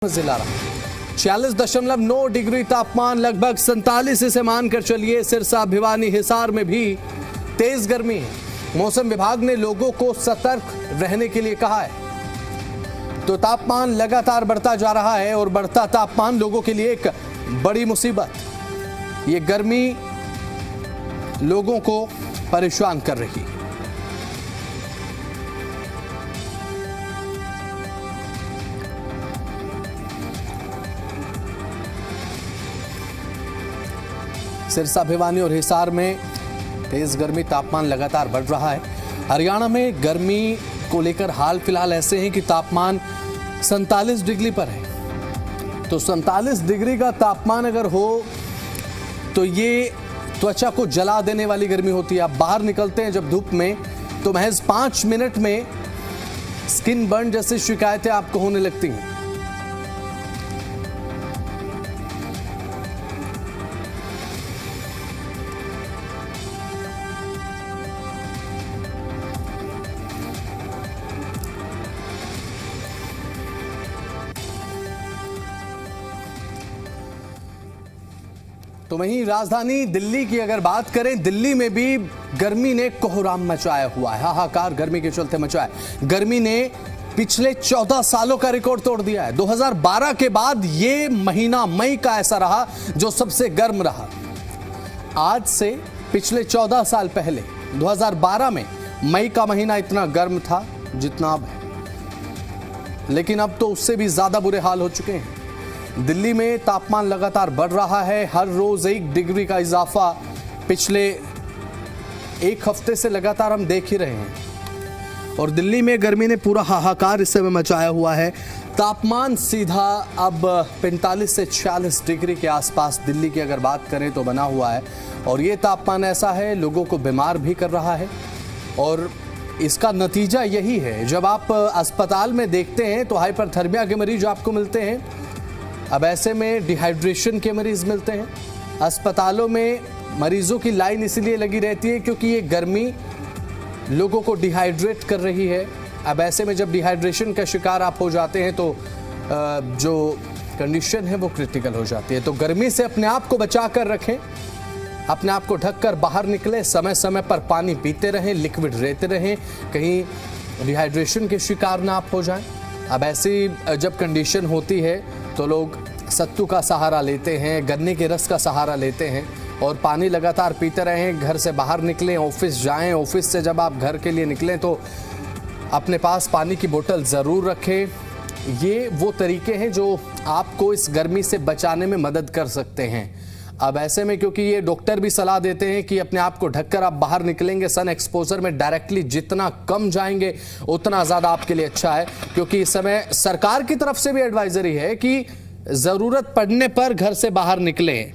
जिला रहा 46.9 डिग्री तापमान, लगभग 47 से मानकर चलिए सिरसा, भिवानी, हिसार में भी तेज गर्मी है। मौसम विभाग ने लोगों को सतर्क रहने के लिए कहा है। तो तापमान लगातार बढ़ता जा रहा है और बढ़ता तापमान लोगों के लिए एक बड़ी मुसीबत। ये गर्मी लोगों को परेशान कर रही है। सिरसा, भिवानी और हिसार में तेज गर्मी, तापमान लगातार बढ़ रहा है। हरियाणा में गर्मी को लेकर हाल फिलहाल ऐसे हैं कि तापमान 47 डिग्री पर है। तो 47 डिग्री का तापमान अगर हो तो ये त्वचा को जला देने वाली गर्मी होती है। आप बाहर निकलते हैं जब धूप में तो महज 5 मिनट में स्किन बर्न जैसी शिकायतें आपको होने लगती हैं। तो वहीं राजधानी दिल्ली की अगर बात करें, दिल्ली में भी गर्मी ने कोहराम मचाया हुआ है। हाहाकार गर्मी के चलते मचा है। गर्मी ने पिछले 14 सालों का रिकॉर्ड तोड़ दिया है। 2012 के बाद ये महीना मई का ऐसा रहा जो सबसे गर्म रहा। आज से पिछले 14 साल पहले 2012 में मई का महीना इतना गर्म था जितना अब है, लेकिन अब तो उससे भी ज्यादा बुरे हाल हो चुके हैं। दिल्ली में तापमान लगातार बढ़ रहा है। हर रोज 1 डिग्री का इजाफा पिछले 1 हफ्ते से लगातार हम देख ही रहे हैं। और दिल्ली में गर्मी ने पूरा हाहाकार इस समय मचाया हुआ है। तापमान सीधा अब 45 से 46 डिग्री के आसपास दिल्ली की अगर बात करें तो बना हुआ है। और ये तापमान ऐसा है, लोगों को बीमार भी कर रहा है। और इसका नतीजा यही है, जब आप अस्पताल में देखते हैं तो हाइपरथर्मिया के मरीज आपको मिलते हैं। अब ऐसे में डिहाइड्रेशन के मरीज मिलते हैं। अस्पतालों में मरीजों की लाइन इसलिए लगी रहती है क्योंकि ये गर्मी लोगों को डिहाइड्रेट कर रही है। अब ऐसे में जब डिहाइड्रेशन का शिकार आप हो जाते हैं तो जो कंडीशन है वो क्रिटिकल हो जाती है। तो गर्मी से अपने आप को बचा कर रखें, अपने आप को ढककर बाहर निकलें, समय समय पर पानी पीते रहें, लिक्विड रहते रहें, कहीं डिहाइड्रेशन के शिकार ना आप हो जाएं। अब ऐसी जब कंडीशन होती है तो लोग सत्तू का सहारा लेते हैं, गन्ने के रस का सहारा लेते हैं और पानी लगातार पीते रहें। घर से बाहर निकलें, ऑफिस जाएं, ऑफिस से जब आप घर के लिए निकलें तो अपने पास पानी की बोतल ज़रूर रखें। ये वो तरीके हैं जो आपको इस गर्मी से बचाने में मदद कर सकते हैं। अब ऐसे में क्योंकि ये डॉक्टर भी सलाह देते हैं कि अपने आप को ढककर आप बाहर निकलेंगे, सन एक्सपोजर में डायरेक्टली जितना कम जाएंगे उतना ज़्यादा आपके लिए अच्छा है। क्योंकि इस समय सरकार की तरफ से भी एडवाइजरी है कि ज़रूरत पड़ने पर घर से बाहर निकलें।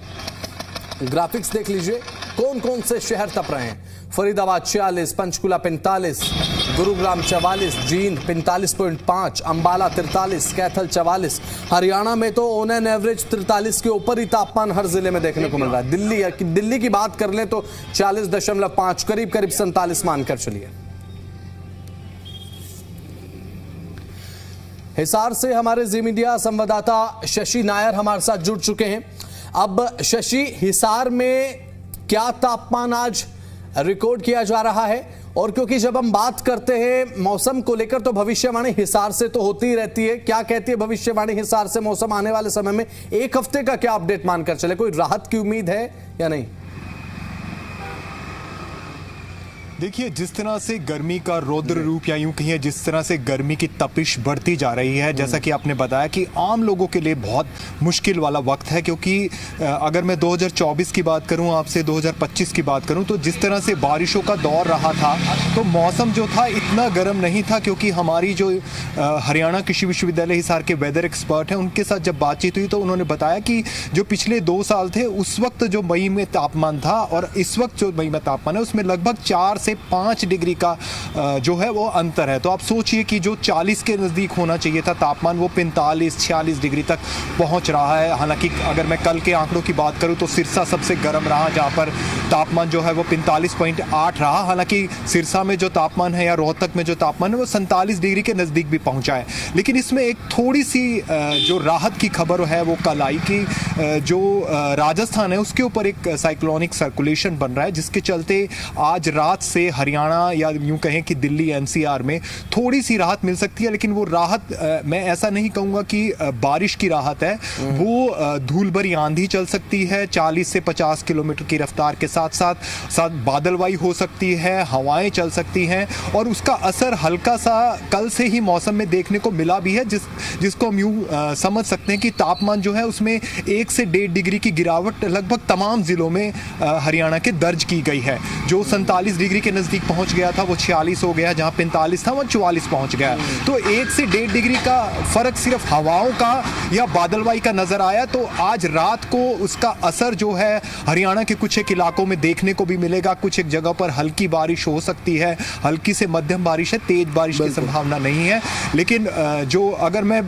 ग्राफिक्स देख लीजिए कौन कौन से शहर तप रहे हैं। फरीदाबाद 46, पंचकुला 45, गुरुग्राम 44, जींद 45.5, अंबाला 43, कैथल 44। हरियाणा में तो ऑन एन एवरेज 43 के ऊपर ही तापमान हर जिले में देखने को मिल रहा है। दिल्ली की बात कर लें तो 40.5, करीब 47 मानकर चलिए। हिसार से हमारे जी मीडिया संवाददाता शशि नायर हमारे साथ जुड़ चुके हैं। अब शशि, हिसार में क्या तापमान आज रिकॉर्ड किया जा रहा है? और क्योंकि जब हम बात करते हैं मौसम को लेकर तो भविष्यवाणी हिसार से तो होती ही रहती है। क्या कहती है भविष्यवाणी हिसार से? मौसम आने वाले समय में 1 हफ्ते का क्या अपडेट मानकर चले? कोई राहत की उम्मीद है या नहीं? देखिए, जिस तरह से गर्मी का रौद्र रूप या यूं कहिए जिस तरह से गर्मी की तपिश बढ़ती जा रही है, जैसा कि आपने बताया कि आम लोगों के लिए बहुत मुश्किल वाला वक्त है। क्योंकि अगर मैं 2024 की बात करूं, आपसे 2025 की बात करूं, तो जिस तरह से बारिशों का दौर रहा था तो मौसम जो था इतना गर्म नहीं था। क्योंकि हमारी जो हरियाणा कृषि विश्वविद्यालय हिसार के वेदर एक्सपर्ट हैं, उनके साथ जब बातचीत हुई तो उन्होंने बताया कि जो पिछले 2 साल थे उस वक्त जो मई में तापमान था और इस वक्त जो मई में तापमान है उसमें लगभग 4 से 5 डिग्री का जो है वो अंतर है। तो आप सोचिए कि जो 40 के नज़दीक होना चाहिए था तापमान, वो 45-46 डिग्री तक पहुंच रहा है। हालांकि अगर मैं कल के आंकड़ों की बात करूं तो सिरसा सबसे गर्म रहा, जहां पर तापमान जो है वो 45.8 रहा। हालांकि सिरसा में जो तापमान है या रोहतक में जो तापमान है वो 47 डिग्री के नज़दीक भी पहुंचा है। लेकिन इसमें एक थोड़ी सी जो राहत की खबर है वो कल आई कि जो राजस्थान है उसके ऊपर एक साइक्लोनिक सर्कुलेशन बन रहा है, जिसके चलते आज रात से हरियाणा या यूं कहें कि दिल्ली एनसीआर में थोड़ी सी राहत मिल सकती है। लेकिन वो राहत मैं ऐसा नहीं कहूँगा कि बारिश की राहत है, वो धूल भरी आंधी चल सकती है 40 से 50 किलोमीटर की रफ्तार के साथ साथ बादलवाई हो सकती है, हवाएं चल सकती हैं, और उसका असर हल्का सा कल से ही मौसम में देखने को मिला भी है, जिसको हम यूं समझ सकते हैं कि तापमान जो है उसमें 1 से 1.5 डिग्री की गिरावट लगभग तमाम जिलों में हरियाणा के दर्ज की गई है। जो 47 डिग्री के नज़दीक पहुंच गया था वो 46 हो गया, जहां 45 था वो 44 पहुंच गया। तो 1 से 1.5 डिग्री का फर्क सिर्फ हवाओं का या बादलवाई का नजर आया। तो आज रात को उसका असर जो है हरियाणा के कुछ एक इलाकों में देखने को भी मिलेगा। कुछ एक जगह पर हल्की बारिश हो सकती है, हल्की से मध्यम बारिश है, तेज बारिश की संभावना नहीं है। लेकिन जो अगर मैं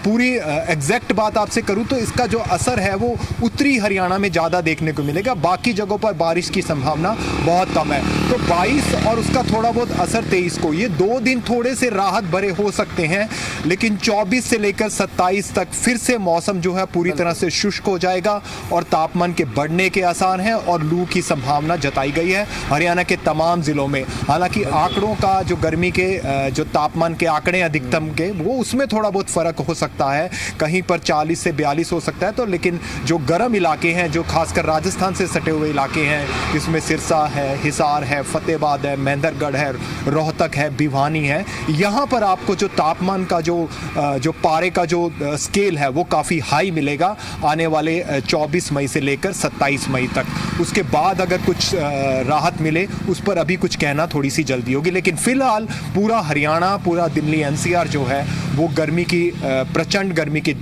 पूरी एग्जैक्ट बात आपसे करूं तो इसका जो असर है वो उत्तरी हरियाणा में ज़्यादा देखने को मिलेगा, बाकी जगहों पर बारिश की संभावना बहुत कम है। तो 22 और उसका थोड़ा बहुत असर 23 को, ये 2 दिन थोड़े से राहत भरे हो सकते हैं। लेकिन 24 से लेकर 27 तक फिर से मौसम जो है पूरी तरह से शुष्क हो जाएगा और तापमान के बढ़ने के आसार हैं और लू की संभावना जताई गई है हरियाणा के तमाम जिलों में। हालांकि आंकड़ों का जो गर्मी के जो तापमान के आंकड़े अधिकतम के वो उसमें थोड़ा बहुत फर्क हो सकता है, कहीं पर 40 से 42 हो सकता है। तो लेकिन जो गर्म इलाके हैं, जो खासकर राजस्थान से सटे हुए इलाके हैं, इसमें सिरसा है, हिसार है, फतेहबाद है, मेहंदरगढ़ है, रोहतक है, भिवानी है, यहाँ पर आपको जो तापमान का जो पारे का जो स्केल है वो काफ़ी हाई मिलेगा आने वाले 24 मई से लेकर 27 मई तक। उसके बाद अगर कुछ राहत मिले उस पर अभी कुछ कहना थोड़ी सी जल्दी होगी। लेकिन फिलहाल पूरा हरियाणा, पूरा दिल्ली एनसीआर जो है वो गर्मी की प्रचंड गर्मी की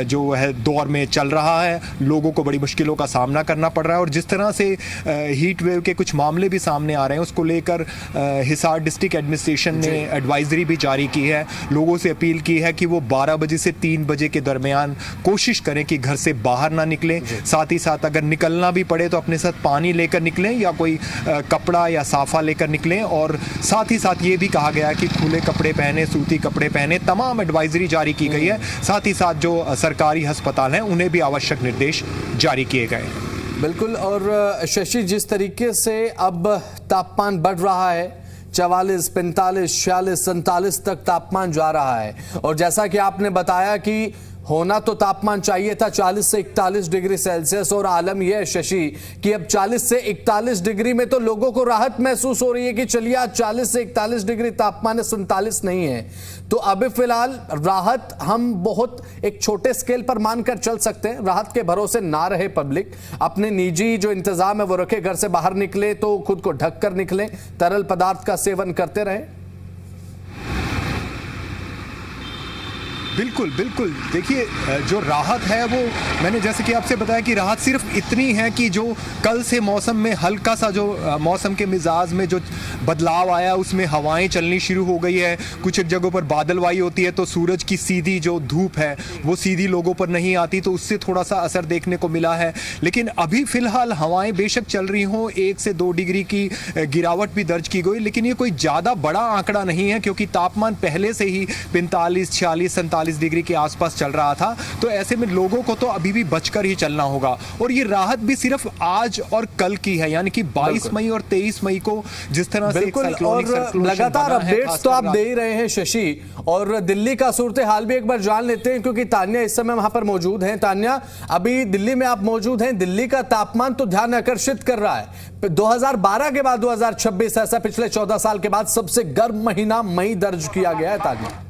जो है दौर में चल रहा है। लोगों को बड़ी मुश्किलों का सामना करना पड़ रहा है और जिस तरह से हीट वेव के कुछ मामले भी सामने आ रहे हैं उसको लेकर हिसार डिस्ट्रिक्ट एडमिनिस्ट्रेशन ने एडवाइजरी भी जारी की है। लोगों से अपील की है कि वो 12 बजे से 3 बजे के दरमियान कोशिश करें कि घर से बाहर ना निकलें। साथ ही साथ अगर निकलना भी पड़े तो अपने साथ पानी लेकर निकलें या कोई कपड़ा या साफा लेकर निकलें। और साथ ही साथ ये भी कहा गया है कि खुले कपड़े पहने, सूती कपड़े पहने, तमाम एडवाइजरी जारी की गई है। साथ ही साथ जो सरकारी अस्पताल हैं उन्हें भी आवश्यक निर्देश जारी किए गए हैं। बिल्कुल। और शशि, जिस तरीके से अब तापमान बढ़ रहा है, 44, 45, 46, 47 तक तापमान जा रहा है, और जैसा कि आपने बताया कि होना तो तापमान चाहिए था 40 से 41 डिग्री सेल्सियस, और आलम यह है शशि कि अब 40 से 41 डिग्री में तो लोगों को राहत महसूस हो रही है कि चलिए आज 40 से 41 डिग्री तापमान है, 47 नहीं है। तो अभी फिलहाल राहत हम बहुत एक छोटे स्केल पर मानकर चल सकते हैं। राहत के भरोसे ना रहे पब्लिक, अपने निजी जो इंतजाम है वो रखे, घर से बाहर निकले तो खुद को ढक कर निकले, तरल पदार्थ का सेवन करते रहे। बिल्कुल बिल्कुल। देखिए जो राहत है वो मैंने जैसे कि आपसे बताया कि राहत सिर्फ इतनी है कि जो कल से मौसम में हल्का सा जो मौसम के मिजाज में जो बदलाव आया उसमें हवाएं चलनी शुरू हो गई है। कुछ एक जगहों पर बादलवाई होती है तो सूरज की सीधी जो धूप है वो सीधी लोगों पर नहीं आती, तो उससे थोड़ा सा असर देखने को मिला है। लेकिन अभी फिलहाल हवाएं बेशक चल रही हों, 1 से 2 डिग्री की गिरावट भी दर्ज की गई, लेकिन ये कोई ज़्यादा बड़ा आंकड़ा नहीं है क्योंकि तापमान पहले से ही 45, 46, 47 डिग्री के आसपास चल रहा था। तो ऐसे में लोगों को तो अभी भी बचकर ही चलना होगा। और ये राहत भी सिर्फ आज और कल की है, यानी कि 22 मई और 23 मई को जिस तरह से और लगातार अपडेट्स तो आप दे ही रहे हैं शशि। और दिल्ली का सूरत हाल भी एक बार जान लेते हैं क्योंकि तान्या इस समय वहां पर मौजूद हैं। तान्या, अभी दिल्ली में आप मौजूद हैं, दिल्ली का तापमान तो ध्यान आकर्षित कर रहा है। 2012 के बाद 2026 ऐसा पिछले 14 साल के बाद सबसे गर्म महीना मई दर्ज किया गया है। तान्या,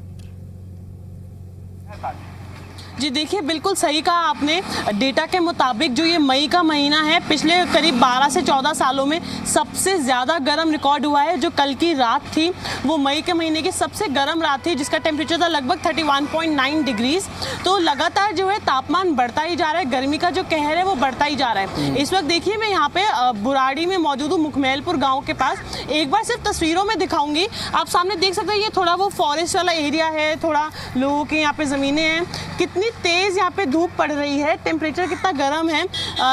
जी देखिए, बिल्कुल सही कहा आपने। डेटा के मुताबिक जो ये मई का महीना है, पिछले करीब 12 से 14 सालों में सबसे ज़्यादा गर्म रिकॉर्ड हुआ है। जो कल की रात थी वो मई के महीने की सबसे गर्म रात थी, जिसका टेम्परेचर था लगभग 31.9 डिग्रीज। तो लगातार जो है तापमान बढ़ता ही जा रहा है, गर्मी का जो कहर है वो बढ़ता ही जा रहा है। इस वक्त देखिए मैं यहाँ पे बुराड़ी में मौजूद हूँ, मुखमेलपुर गाँव के पास। एक बार सिर्फ तस्वीरों में दिखाऊंगी, आप सामने देख सकते हैं ये थोड़ा वो फॉरेस्ट वाला एरिया है, थोड़ा लोगों की यहाँ पे ज़मीनें हैं। कितनी तेज यहाँ पे धूप पड़ रही है, टेम्परेचर कितना गर्म है।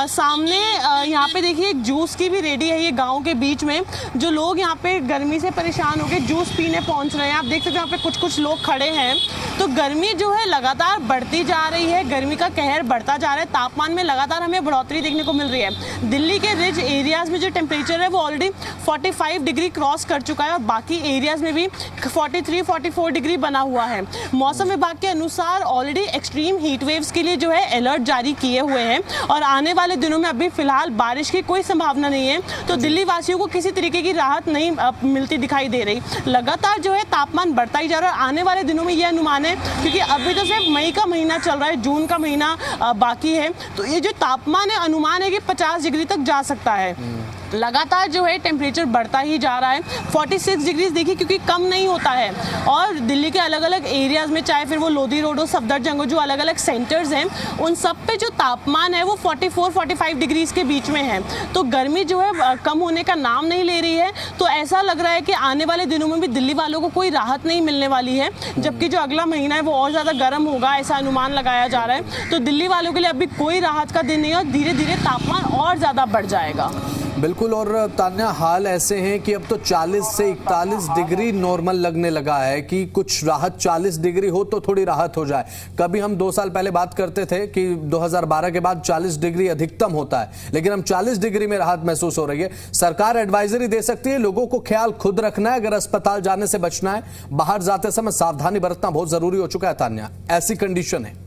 सामने यहाँ पे देखिए एक जूस की भी रेडी है, ये गांव के बीच में। जो लोग यहाँ पे गर्मी से परेशान होकर जूस पीने पहुँच रहे हैं, आप देख सकते हैं यहाँ पे कुछ लोग खड़े हैं। तो गर्मी जो है लगातार बढ़ती जा रही है, गर्मी का कहर बढ़ता जा रहा है। तापमान में लगातार हमें बढ़ोतरी देखने को मिल रही है। दिल्ली के रिज एरियाज में जो टेम्परेचर है वो ऑलरेडी 45 डिग्री क्रॉस कर चुका है और बाकी एरियाज में भी 43-44 डिग्री बना हुआ है। मौसम विभाग के अनुसार ऑलरेडी एक्सट्रीम हीट वेव्स के लिए जो है अलर्ट जारी किए हुए हैं और आने वाले दिनों में अभी फिलहाल बारिश की कोई संभावना नहीं है। तो दिल्ली वासियों को किसी तरीके की राहत नहीं मिलती दिखाई दे रही। लगातार जो है तापमान बढ़ता ही जा रहा है और आने वाले दिनों में यह अनुमान है, क्योंकि अभी तो सिर्फ मई का महीना चल रहा है, जून का महीना बाकी है, तो ये जो तापमान है अनुमान है कि 50 डिग्री तक जा सकता है। लगातार जो है टेम्परेचर बढ़ता ही जा रहा है। 46 डिग्री देखिए, क्योंकि कम नहीं होता है। और दिल्ली के अलग अलग एरियाज़ में, चाहे फिर वो लोधी रोड हो, सफदरजंग हो, जो अलग अलग सेंटर्स हैं, उन सब पे जो तापमान है वो 44-45 डिग्रीज के बीच में है। तो गर्मी जो है कम होने का नाम नहीं ले रही है। तो ऐसा लग रहा है कि आने वाले दिनों में भी दिल्ली वालों को कोई राहत नहीं मिलने वाली है, जबकि जो अगला महीना है वो और ज़्यादा गर्म होगा, ऐसा अनुमान लगाया जा रहा है। तो दिल्ली वालों के लिए अभी कोई राहत का दिन नहीं है और धीरे धीरे तापमान और ज़्यादा बढ़ जाएगा। बिल्कुल। और तान्या, हाल ऐसे हैं कि अब तो 40 से 41 डिग्री नॉर्मल लगने लगा है कि कुछ राहत 40 डिग्री हो तो थोड़ी राहत हो जाए। कभी हम 2 साल पहले बात करते थे कि 2012 के बाद 40 डिग्री अधिकतम होता है, लेकिन हम 40 डिग्री में राहत महसूस हो रही है। सरकार एडवाइजरी दे सकती है, लोगों को ख्याल खुद रखना है, अगर अस्पताल जाने से बचना है, बाहर जाते समय सावधानी बरतना बहुत जरूरी हो चुका है। तान्या, ऐसी कंडीशन है।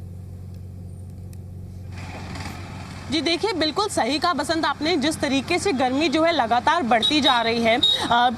जी देखिए, बिल्कुल सही कहा बसंत आपने। जिस तरीके से गर्मी जो है लगातार बढ़ती जा रही है,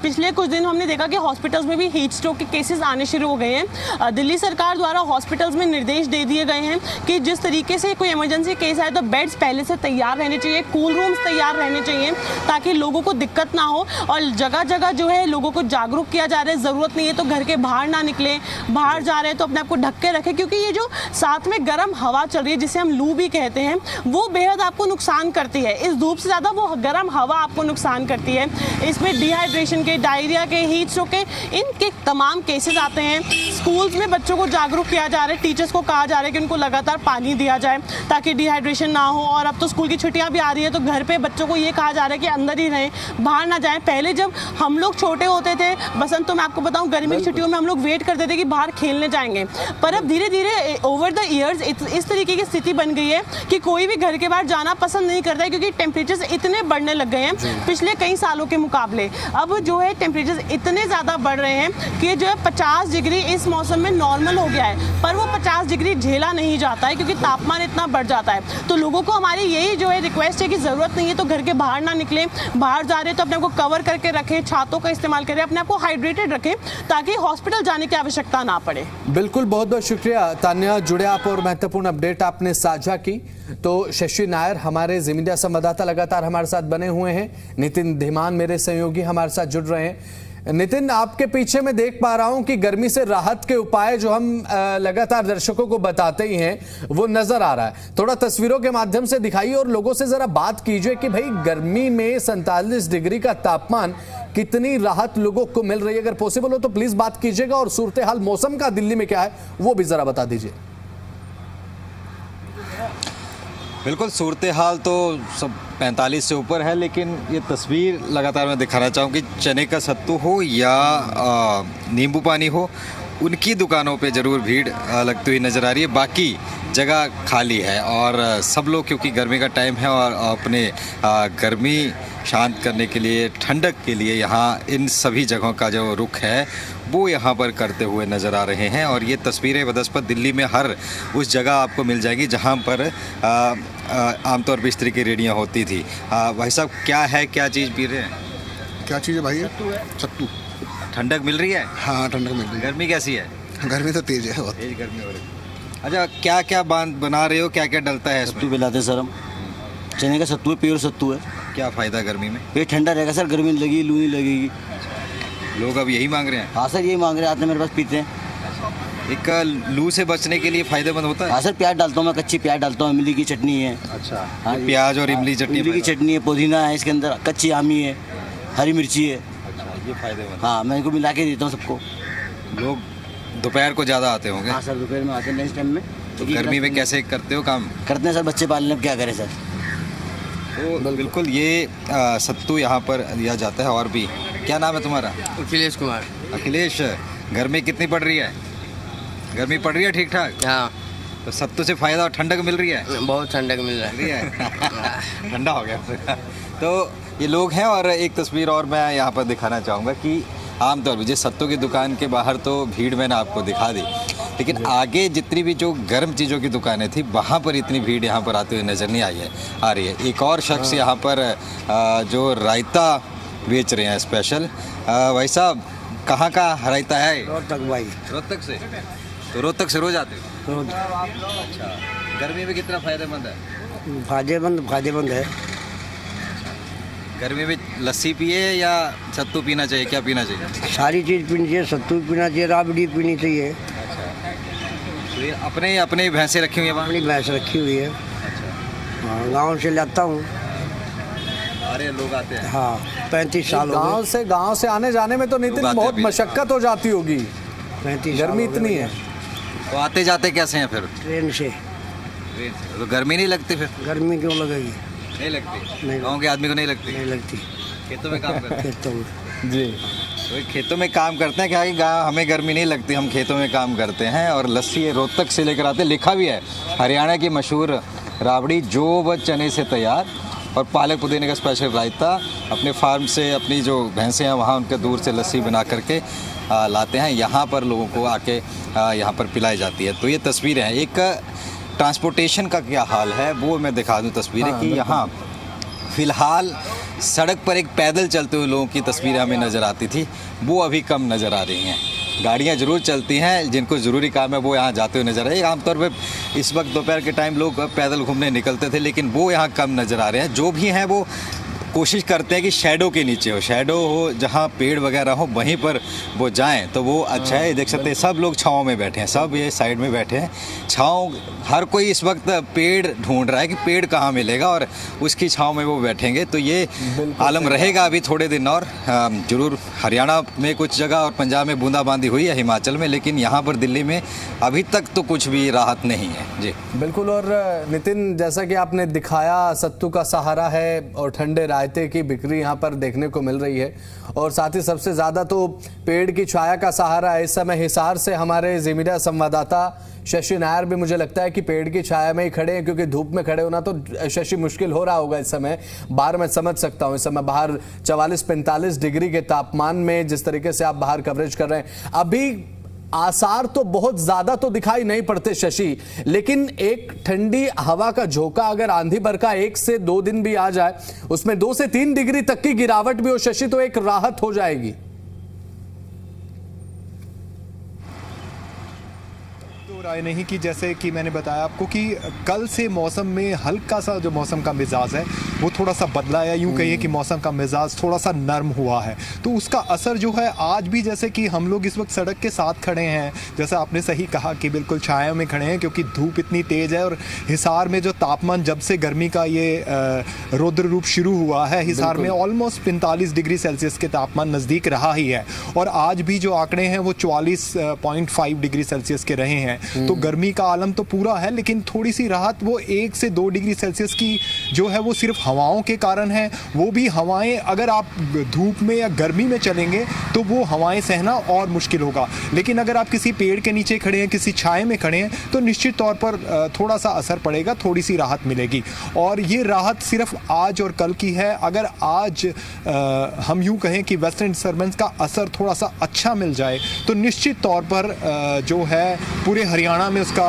पिछले कुछ दिन हमने देखा कि हॉस्पिटल्स में भी हीट स्ट्रोक के केसेस आने शुरू हो गए हैं। दिल्ली सरकार द्वारा हॉस्पिटल्स में निर्देश दे दिए गए हैं कि जिस तरीके से कोई इमरजेंसी केस आए तो बेड्स पहले से तैयार रहने चाहिए, कूल रूम्स तैयार रहने चाहिए, ताकि लोगों को दिक्कत ना हो। और जगह जगह जो है लोगों को जागरूक किया जा रहा है, ज़रूरत नहीं है तो घर के बाहर ना निकले, बाहर जा रहे हैं तो अपने आप को ढक के रखें, क्योंकि ये जो साथ में गर्म हवा चल रही है, जिसे हम लू भी कहते हैं, वो बेहद आपको नुकसान करती है। इस धूप से ज़्यादा वो गर्म हवा आपको नुकसान करती है। इसमें डिहाइड्रेशन के, डायरिया के, हीट स्ट्रोक के, इनके तमाम केसेस आते हैं। स्कूल्स में बच्चों को जागरूक किया जा रहा है, टीचर्स को कहा जा रहा है कि उनको लगातार पानी दिया जाए ताकि डिहाइड्रेशन ना हो। और अब तो स्कूल की छुट्टियां भी आ रही है, तो घर पे बच्चों को ये कहा जा रहा है कि अंदर ही रहें, बाहर ना जाएं। पहले जब हम लोग छोटे होते थे बसंत, तो मैं आपको बताऊं, गर्मी की छुट्टियों में हम लोग वेट करते थे कि बाहर खेलने जाएंगे। पर अब धीरे धीरे ओवर द ईयर्स इस तरीके की स्थिति बन गई है कि कोई भी घर के बाहर जाना पसंद नहीं करता है, क्योंकि टेम्परेचर इतने बढ़ने लग गए हैं पिछले कई सालों के मुकाबले। अब जो है टेम्परेचर इतने ज़्यादा बढ़ रहे हैं कि जो है 50 डिग्री इस मौसम में नॉर्मल हो गया है। पर वो 50 डिग्री झेला नहीं जाता है, क्योंकि तापमान इतना बढ़ जाता है। तो लोगों को हमारी यही जो है रिक्वेस्ट है कि ज़रूरत नहीं है तो घर के बाहर ना निकलें, बाहर जा रहे हैं तो अपने आप को कवर करके रखें, छातों का इस्तेमाल करें, अपने आप को हाइड्रेटेड रखें, ताकि हॉस्पिटल जाने की आवश्यकता ना पड़े। बिल्कुल, बहुत बहुत शुक्रिया तान्या, जुड़े आप और महत्वपूर्ण अपडेट आपने साझा की। तो शशि नायर हमारे ज़ी मीडिया संवाददाता लगातार हमारे साथ बने हुए हैं। नितिन धीमान मेरे सहयोगी हमारे साथ जुड़ रहे हैं। नितिन, आपके पीछे मैं देख पा रहा हूं कि गर्मी से राहत के उपाय जो हम लगातार दर्शकों को बताते ही हैं वो नजर आ रहा है। थोड़ा तस्वीरों के माध्यम से दिखाइए और लोगों से जरा बात कीजिए कि भाई गर्मी में 47 डिग्री का तापमान, कितनी राहत लोगों को मिल रही है। अगर पॉसिबल हो तो प्लीज बात कीजिएगा और सूरत हाल मौसम का दिल्ली में क्या है वो भी जरा बता दीजिए। बिल्कुल, सूरत हाल तो सब 45 से ऊपर है, लेकिन ये तस्वीर लगातार मैं दिखाना चाहूँ कि चने का सत्तू हो या नींबू पानी हो, उनकी दुकानों पे ज़रूर भीड़ लगती हुई नज़र आ रही है। बाकी जगह खाली है और सब लोग, क्योंकि गर्मी का टाइम है और अपने गर्मी शांत करने के लिए, ठंडक के लिए यहाँ इन सभी जगहों का जो रुख है वो यहाँ पर करते हुए नज़र आ रहे हैं। और ये तस्वीरें बदस्पत दिल्ली में हर उस जगह आपको मिल जाएगी जहाँ पर आमतौर पर इस तरह की रेडियाँ होती थी। भाई साहब, क्या है, क्या चीज़ पी रहे हैं? क्या चीज़ है भाई? सत्तू। ठंडक मिल रही है? हाँ, ठंडक मिल रही है। गर्मी कैसी है? गर्मी तो तेज़ है बहुत। तेज गर्मी हो रही है। अच्छा, क्या क्या बना रहे हो, क्या क्या डलता है इसमें? सत्तू पिलाते सर हम। चने का सत्तू है, प्योर सत्तू है। क्या फ़ायदा गर्मी में? पेट ठंडा रहेगा सर, गर्मी नहीं लगेगी, लू नहीं लगेगी। लोग अब यही मांग रहे हैं? हाँ सर, यही मांग रहे हैं, आते मेरे पास पीते हैं। एक लू से बचने के लिए फ़ायदेमंद होता है? हाँ सर, प्याज डालता हूँ मैं, कच्ची प्याज डालता हूँ, इमली की चटनी है। अच्छा, हाँ, ये प्याज और इमली चटनी? इमली की चटनी है, पुदीना है इसके अंदर, कच्ची आमी है, हरी मिर्ची है। अच्छा, ये फ़ायदेमंद। हाँ, मैं इनको मिला के देता हूँ सबको। लोग दोपहर को ज़्यादा आते होंगे? हाँ सर, दोपहर में आते हैं, लंच टाइम में। तो गर्मी में कैसे करते हो काम? करते हैं सर, बच्चे पालने में क्या करें सर। तो बिल्कुल ये सत्तू यहाँ पर लिया जाता है। और भी, क्या नाम है तुम्हारा? अखिलेश कुमार। अखिलेश, गर्मी कितनी पड़ रही है? गर्मी पड़ रही है ठीक ठाक? हाँ, तो सत्तू से फ़ायदा और ठंडक मिल रही है? बहुत ठंडक मिल रहा है। ठंडा हो गया। तो ये लोग हैं। और एक तस्वीर और मैं यहाँ पर दिखाना चाहूँगा कि आमतौर पर जिस सत्तू की दुकान के बाहर तो भीड़ मैंने आपको दिखा दी, लेकिन आगे जितनी भी जो गर्म चीज़ों की दुकानें थी वहाँ पर इतनी भीड़ यहाँ पर आती हुई नज़र नहीं आ रही है। एक और शख्स यहाँ पर जो रायता बेच रहे हैं स्पेशल। भाई साहब, कहाँ का रायता है? रोहतक भाई। रोहतक से? तो रोहतक से रोज आते हो? रोज। अच्छा, गर्मी में कितना फ़ायदेमंद है? फायदेमंद है। गर्मी में लस्सी पिए या सत्तू पीना चाहिए, क्या पीना चाहिए? सारी चीज़ पीनी चाहिए, सत्तू पीना चाहिए, राबड़ी पीनी चाहिए। तो ये अपने अपने भैंसें रखी हुई हैं वहाँ? अपनी भैंस रखी हुई है। हाँ, गाँव से लाता हूँ। अरे लोग आते हैं? हाँ, 35 साल हो गए। गांव से आने जाने में तो नितिन बात है बहुत अभी। मशक्कत हो जाती होगी, 35 गर्मी साल हो इतनी गए। है। तो आते जाते कैसे हैं फिर? ट्रेन से। तो गर्मी नहीं लगती फिर? गर्मी क्यों लगेगी? नहीं लगती? नहीं। गाँव के आदमी को नहीं लगती? नहीं लगती। खेतों में काम करते हैं? खेतों में। जी, तो ये खेतों में काम करते हैं क्या कि गाँव हमें गर्मी नहीं लगती, हम खेतों में काम करते हैं। और लस्सी ये रोहतक से लेकर आते हैं, लिखा भी है हरियाणा की मशहूर राबड़ी जो व चने से तैयार, और पालक पुदीने का स्पेशल रायता अपने फार्म से, अपनी जो भैंसें हैं वहाँ उनके दूर से लस्सी बना करके लाते हैं। यहाँ पर लोगों को आके यहाँ पर पिलाई जाती है। तो ये तस्वीरें हैं। एक ट्रांसपोर्टेशन का क्या हाल है वो मैं दिखा दूँ तस्वीरें कि यहाँ फ़िलहाल सड़क पर एक पैदल चलते हुए लोगों की तस्वीरें हमें नज़र आती थी, वो अभी कम नज़र आ रही हैं। गाड़ियाँ ज़रूर चलती हैं, जिनको ज़रूरी काम है वो यहाँ जाते हुए नज़र आ रहे हैं। आमतौर पर इस वक्त दोपहर के टाइम लोग पैदल घूमने निकलते थे, लेकिन वो यहाँ कम नज़र आ रहे हैं। जो भी हैं वो कोशिश करते हैं कि शैडो के नीचे हो, शैडो हो, जहाँ पेड़ वगैरह हो वहीं पर वो जाएं तो वो अच्छा है। देख सकते हैं सब लोग छाँव में बैठे हैं, सब ये साइड में बैठे हैं छाँव। हर कोई इस वक्त पेड़ ढूंढ रहा है कि पेड़ कहाँ मिलेगा और उसकी छाँव में वो बैठेंगे। तो ये आलम रहेगा अभी थोड़े दिन और। ज़रूर हरियाणा में कुछ जगह और पंजाब में बूंदाबांदी हुई है, हिमाचल में, लेकिन यहाँ पर दिल्ली में अभी तक तो कुछ भी राहत नहीं है। जी बिल्कुल। और नितिन, जैसा कि आपने दिखाया, सत्तू का सहारा है और ठंडे रायते की बिक्री यहाँ पर देखने को मिल रही है। और साथ ही सबसे ज़्यादा तो पेड़ की छाया का सहारा है। इस समय हिसार से हमारे ज़मीरा संवाददाता शशि नायर भी मुझे लगता है कि पेड़ की छाया में ही खड़े हैं, क्योंकि धूप में खड़े होना तो शशि मुश्किल हो रहा होगा इस समय। बाहर मैं समझ सकता हूँ, इस समय बाहर 44-45 डिग्री के तापमान में जिस तरीके से आप बाहर कवरेज कर रहे हैं, अभी आसार तो बहुत ज्यादा तो दिखाई नहीं पड़ते शशि, लेकिन एक ठंडी हवा का झोंका अगर आंधी भर का 1 से 2 दिन भी आ जाए, उसमें 2 से 3 डिग्री तक की गिरावट भी हो शशि, तो एक राहत हो जाएगी। राय नहीं कि जैसे कि मैंने बताया आपको कि कल से मौसम में हल्का सा जो मौसम का मिजाज है वो थोड़ा सा बदला है, यूं कहिए कि मौसम का मिजाज थोड़ा सा नरम हुआ है। तो उसका असर जो है आज भी, जैसे कि हम लोग इस वक्त सड़क के साथ खड़े हैं, जैसा आपने सही कहा कि बिल्कुल छाया में खड़े हैं, क्योंकि धूप इतनी तेज़ है। और हिसार में जो तापमान, जब से गर्मी का ये रौद्र रूप शुरू हुआ है, हिसार में ऑलमोस्ट 45 डिग्री सेल्सियस के तापमान नज़दीक रहा ही है। और आज भी जो आंकड़े हैं वो 44.5 डिग्री सेल्सियस के रहे हैं। तो गर्मी का आलम तो पूरा है, लेकिन थोड़ी सी राहत वो 1 से 2 डिग्री सेल्सियस की जो है वो सिर्फ हवाओं के कारण है। वो भी हवाएं, अगर आप धूप में या गर्मी में चलेंगे तो वो हवाएं सहना और मुश्किल होगा। लेकिन अगर आप किसी पेड़ के नीचे खड़े हैं, किसी छाए में खड़े हैं, तो निश्चित तौर पर थोड़ा सा असर पड़ेगा, थोड़ी सी राहत मिलेगी। और ये राहत सिर्फ आज और कल की है। अगर आज हम यूँ कहें कि वेस्टर्न डिस्टर्बेंस का असर थोड़ा सा अच्छा मिल जाए तो निश्चित तौर पर जो है पूरे हरियाणा हरियाणा में उसका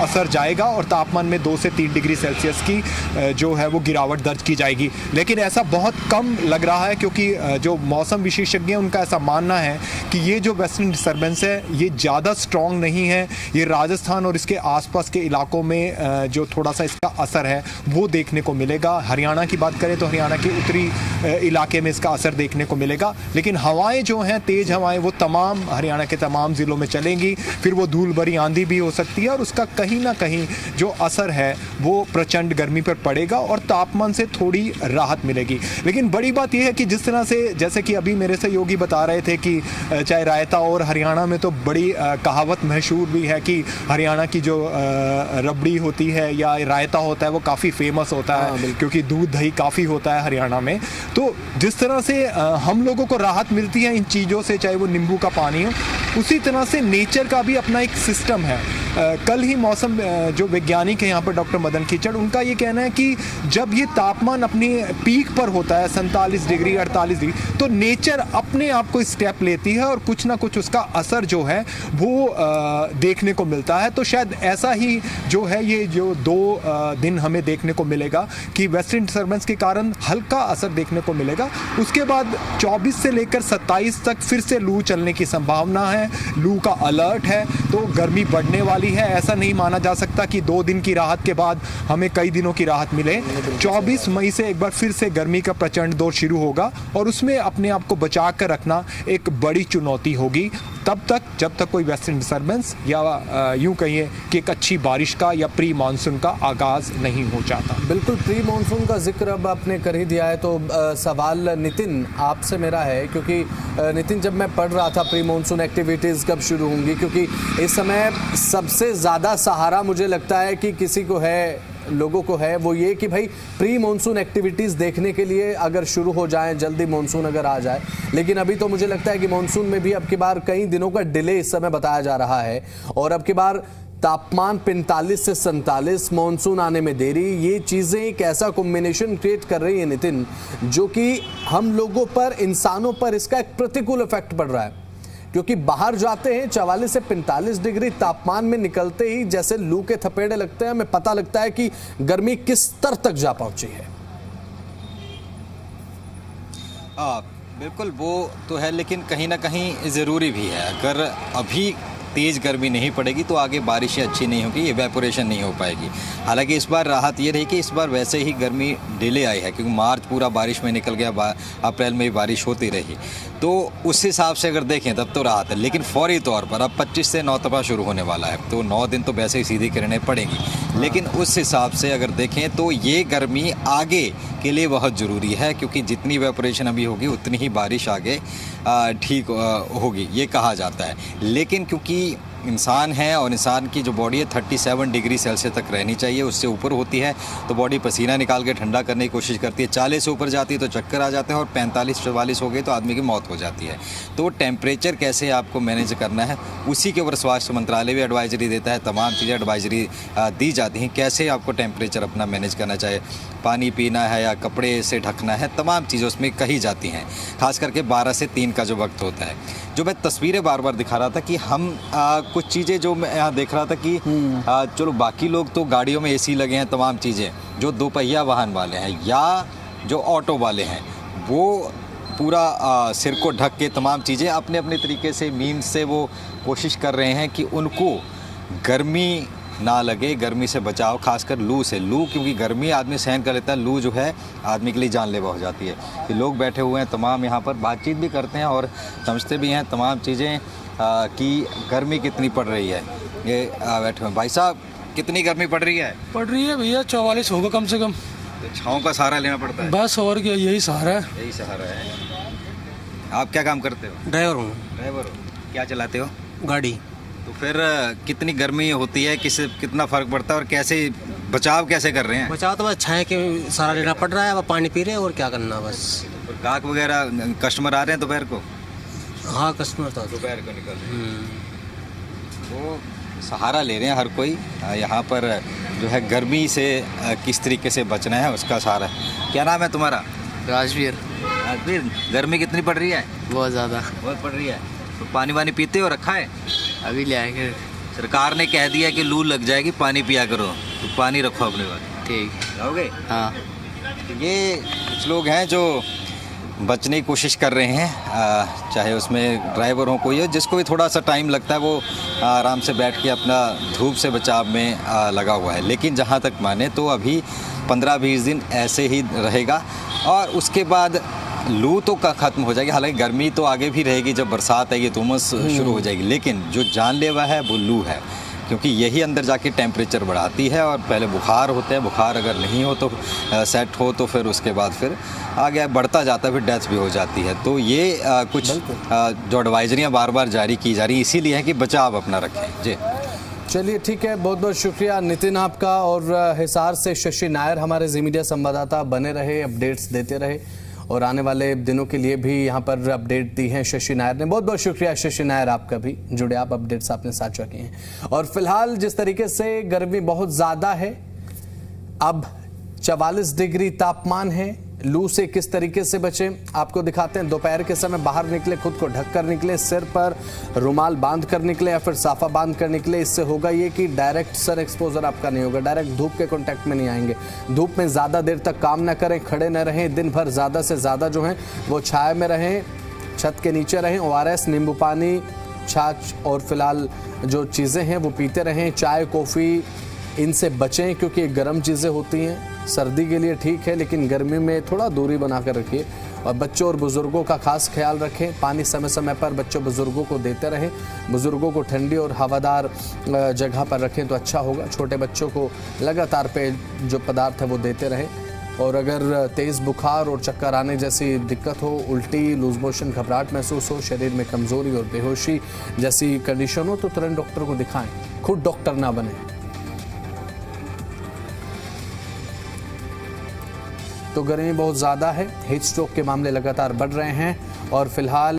असर जाएगा और तापमान में 2 से 3 डिग्री सेल्सियस की जो है वो गिरावट दर्ज की जाएगी। लेकिन ऐसा बहुत कम लग रहा है, क्योंकि जो मौसम विशेषज्ञ हैं उनका ऐसा मानना है कि ये जो वेस्टर्न डिस्टर्बेंस है ये ज़्यादा स्ट्रॉन्ग नहीं है। ये राजस्थान और इसके आसपास के इलाकों में जो थोड़ा सा इसका असर है वो देखने को मिलेगा। हरियाणा की बात करें तो हरियाणा के उत्तरी इलाके में इसका असर देखने को मिलेगा। लेकिन हवाएं जो हैं, तेज़ हवाएं, वो तमाम हरियाणा के तमाम ज़िलों में चलेंगी। फिर वो धूल भरी आंधी भी हो सकती है और उसका कहीं ना कहीं जो असर है वो प्रचंड गर्मी पर पड़ेगा और तापमान से थोड़ी राहत मिलेगी। लेकिन बड़ी बात यह है कि जिस तरह से, जैसे कि अभी मेरे सहयोगी बता रहे थे कि चाहे रायता और हरियाणा में तो बड़ी कहावत मशहूर भी है कि हरियाणा की जो रबड़ी होती है या रायता होता है वो काफ़ी फेमस होता है, क्योंकि दूध दही काफ़ी होता है हरियाणा में। तो जिस तरह से हम लोगों को राहत मिलती है इन चीज़ों से, चाहे वो नींबू का पानी हो, उसी तरह से नेचर का भी अपना एक सिस्टम है। कल ही मौसम जो वैज्ञानिक है यहाँ पर डॉक्टर मदन कीचड़, उनका ये कहना है कि जब ये तापमान अपने पीक पर होता है 47 डिग्री 48 डिग्री, तो नेचर अपने आप को स्टेप लेती है और कुछ ना कुछ उसका असर जो है वो देखने को मिलता है। तो शायद ऐसा ही जो है ये जो 2 दिन हमें देखने को मिलेगा कि वेस्टर्न डिस्टर्बेंस के कारण हल्का असर देखने को मिलेगा। उसके बाद 24 से लेकर 27 तक फिर से लू चलने की संभावना है। लू का अलर्ट है, तो गर्मी बढ़ने वाली है। ऐसा नहीं माना जा सकता कि 2 दिन की राहत के बाद हमें कई दिनों की राहत मिले। 24 मई से एक बार फिर से गर्मी का प्रचंड दौर शुरू होगा और उसमें अपने आप को बचा कर रखना एक बड़ी चुनौती होगी तब तक जब तक कोई वेस्टर्न डिस्टर्बेंस या यूं कहिए कि एक अच्छी बारिश का या प्री मानसून का आगाज नहीं हो जाता। बिल्कुल, प्री मानसून का जिक्र अब आपने कर ही दिया है तो सवाल नितिन आपसे मेरा है, क्योंकि नितिन जब मैं पढ़ रहा था प्री मानसून एक्टिविटीज़ कब शुरू होंगी, क्योंकि इस समय सबसे ज़्यादा सहारा मुझे लगता है कि किसी को है, लोगों को है, वो ये कि भाई प्री मानसून एक्टिविटीज़ देखने के लिए अगर शुरू हो जाएं, जल्दी मानसून अगर आ जाए। लेकिन अभी तो मुझे लगता है कि मानसून में भी अब की बार कई दिनों का डिले इस समय बताया जा रहा है और अब की बार तापमान 45 से 47, मानसून आने में देरी, ये चीज़ें एक ऐसा कॉम्बिनेशन क्रिएट कर रही है नितिन, जो कि हम लोगों पर, इंसानों पर इसका एक प्रतिकूल इफेक्ट पड़ रहा है। क्योंकि बाहर जाते हैं 44 से 45 डिग्री तापमान में, निकलते ही जैसे लू के थपेड़े लगते हैं, हमें पता लगता है कि गर्मी किस स्तर तक जा पहुंची है। बिल्कुल वो तो है, लेकिन कहीं ना कहीं ज़रूरी भी है। अगर अभी तेज़ गर्मी नहीं पड़ेगी तो आगे बारिशें अच्छी नहीं होगी, इवेपोरेशन नहीं हो पाएगी। हालांकि इस बार राहत ये रही कि इस बार वैसे ही गर्मी डिले आई है, क्योंकि मार्च पूरा बारिश में निकल गया, अप्रैल में भी बारिश होती रही, तो उस हिसाब से अगर देखें तब तो राहत है। लेकिन फौरी तौर पर अब 25 से नौतपा शुरू होने वाला है, तो 9 दिन तो वैसे ही सीधी किरणें पड़ेंगी। लेकिन उस हिसाब से अगर देखें तो ये गर्मी आगे के लिए बहुत ज़रूरी है, क्योंकि जितनी इवेपोरेशन अभी होगी उतनी ही बारिश आगे ठीक होगी, ये कहा जाता है। लेकिन क्योंकि इंसान है और इंसान की जो बॉडी है 37 डिग्री सेल्सियस तक रहनी चाहिए, उससे ऊपर होती है तो बॉडी पसीना निकाल के ठंडा करने की कोशिश करती है। 40 से ऊपर जाती है तो चक्कर आ जाते हैं और 45-44 हो गए तो आदमी की मौत हो जाती है। तो टेम्परेचर कैसे आपको मैनेज करना है, उसी के ऊपर स्वास्थ्य मंत्रालय भी एडवाइजरी देता है, तमाम चीज़ें एडवाइजरी दी जाती हैं कैसे आपको टेम्परेचर अपना मैनेज करना चाहिए, पानी पीना है या कपड़े से ढकना है, तमाम चीज़ें उसमें कही जाती हैं। खास करके 12 से 3 का जो वक्त होता है। जो मैं तस्वीरें बार बार दिखा रहा था कि हम कुछ चीज़ें जो मैं यहाँ देख रहा था कि चलो बाकी लोग तो गाड़ियों में एसी लगे हैं, तमाम चीज़ें, जो 2 पहिया वाहन वाले हैं या जो ऑटो वाले हैं वो पूरा सिर को ढक के तमाम चीज़ें अपने अपने तरीके से मीम्स से वो कोशिश कर रहे हैं कि उनको गर्मी ना लगे, गर्मी से बचाओ, खासकर लू से। लू क्योंकि गर्मी आदमी सहन कर लेता है, लू जो है आदमी के लिए जानलेवा हो जाती है। कि लोग बैठे हुए हैं तमाम यहाँ पर, बातचीत भी करते हैं और समझते भी हैं तमाम चीज़ें कि गर्मी कितनी पड़ रही है। ये बैठे हुए भाई साहब, कितनी गर्मी पड़ रही है? पड़ रही है भैया 44 होगा कम से कम। तो छाँव का सहारा लेना पड़ता है बस, और क्या, यही सहारा है। यही सहारा है। आप क्या काम करते हो? ड्राइवर हूँ। ड्राइवर हो? क्या चलाते हो? गाड़ी। तो फिर कितनी गर्मी होती है, कितना फ़र्क पड़ता है और कैसे बचाव कैसे कर रहे हैं? बचाव तो बस छाया के सारा लेना पड़ रहा है, अब पानी पी रहे हैं और क्या करना बस। और गाहक वगैरह कस्टमर आ रहे हैं दोपहर को? हाँ, कस्टमर तो दोपहर को निकल रहे हैं, तो सहारा ले रहे हैं हर कोई यहाँ पर जो है गर्मी से किस तरीके से बचना है उसका सहारा। क्या नाम है तुम्हारा? राजवीर। राजवीर, गर्मी कितनी पड़ रही है? बहुत ज़्यादा। बहुत पड़ रही है। तो पानी वानी पीते हो, रखा है? अभी ले आएंगे। सरकार ने कह दिया कि लू लग जाएगी, पानी पिया करो, तो पानी रखो अपने पास। ठीक। जाओगे? हाँ। तो ये कुछ लोग हैं जो बचने की कोशिश कर रहे हैं, चाहे उसमें ड्राइवर हो कोई हो, जिसको भी थोड़ा सा टाइम लगता है वो आराम से बैठ के अपना धूप से बचाव में लगा हुआ है। लेकिन जहाँ तक माने तो अभी 15-20 दिन ऐसे ही रहेगा और उसके बाद लू तो ख़त्म हो जाएगी। हालांकि गर्मी तो आगे भी रहेगी, जब बरसात आएगी तो उमस शुरू हो जाएगी, लेकिन जो जानलेवा है वो लू है, क्योंकि यही अंदर जाके टेम्परेचर बढ़ाती है और पहले बुखार होते हैं, बुखार अगर नहीं हो तो सेट हो तो फिर उसके बाद फिर आगे बढ़ता जाता है, फिर डेथ भी हो जाती है। तो ये कुछ जो एडवाइजरियाँ बार बार जारी की जा रही हैं इसीलिए है कि बचाव अपना रखें। जी चलिए ठीक है, बहुत बहुत शुक्रिया नितिन आपका। और हिसार से शशि नायर हमारे जी मीडिया संवाददाता बने रहे, अपडेट्स देते रहे और आने वाले दिनों के लिए भी यहाँ पर अपडेट दी है शशि नायर ने। बहुत बहुत शुक्रिया शशि नायर आपका भी, जुड़े आप, अपडेट्स आपने साझा किए हैं। और फिलहाल जिस तरीके से गर्मी बहुत ज़्यादा है, अब 44 डिग्री तापमान है, लू से किस तरीके से बचें आपको दिखाते हैं। दोपहर के समय बाहर निकले, खुद को ढक कर निकले, सिर पर रुमाल बांध कर निकले या फिर साफा बांध कर निकले। इससे होगा ये कि डायरेक्ट सन एक्सपोजर आपका नहीं होगा, डायरेक्ट धूप के कांटेक्ट में नहीं आएंगे। धूप में ज़्यादा देर तक काम ना करें, खड़े न रहें, दिन भर ज़्यादा से ज़्यादा जो है वो छाया में रहें, छत के नीचे रहें, ORS, नींबू पानी, छाछ और फिलहाल जो चीज़ें हैं वो पीते रहें। चाय कॉफ़ी इनसे बचें क्योंकि ये गर्म चीज़ें होती हैं, सर्दी के लिए ठीक है लेकिन गर्मी में थोड़ा दूरी बना कर रखिए। और बच्चों और बुज़ुर्गों का खास ख्याल रखें, पानी समय समय पर बच्चों बुज़ुर्गों को देते रहें। बुज़ुर्गों को ठंडी और हवादार जगह पर रखें तो अच्छा होगा। छोटे बच्चों को लगातार पेय जो पदार्थ है वो देते रहें। और अगर तेज़ बुखार और चक्कर आने जैसी दिक्कत हो, उल्टी, लूज मोशन, घबराहट महसूस हो, शरीर में कमज़ोरी और बेहोशी जैसी कंडीशन हो तो तुरंत डॉक्टर को दिखाएं, खुद डॉक्टर ना बने। तो गर्मी बहुत ज़्यादा है, हीट स्ट्रोक के मामले लगातार बढ़ रहे हैं और फिलहाल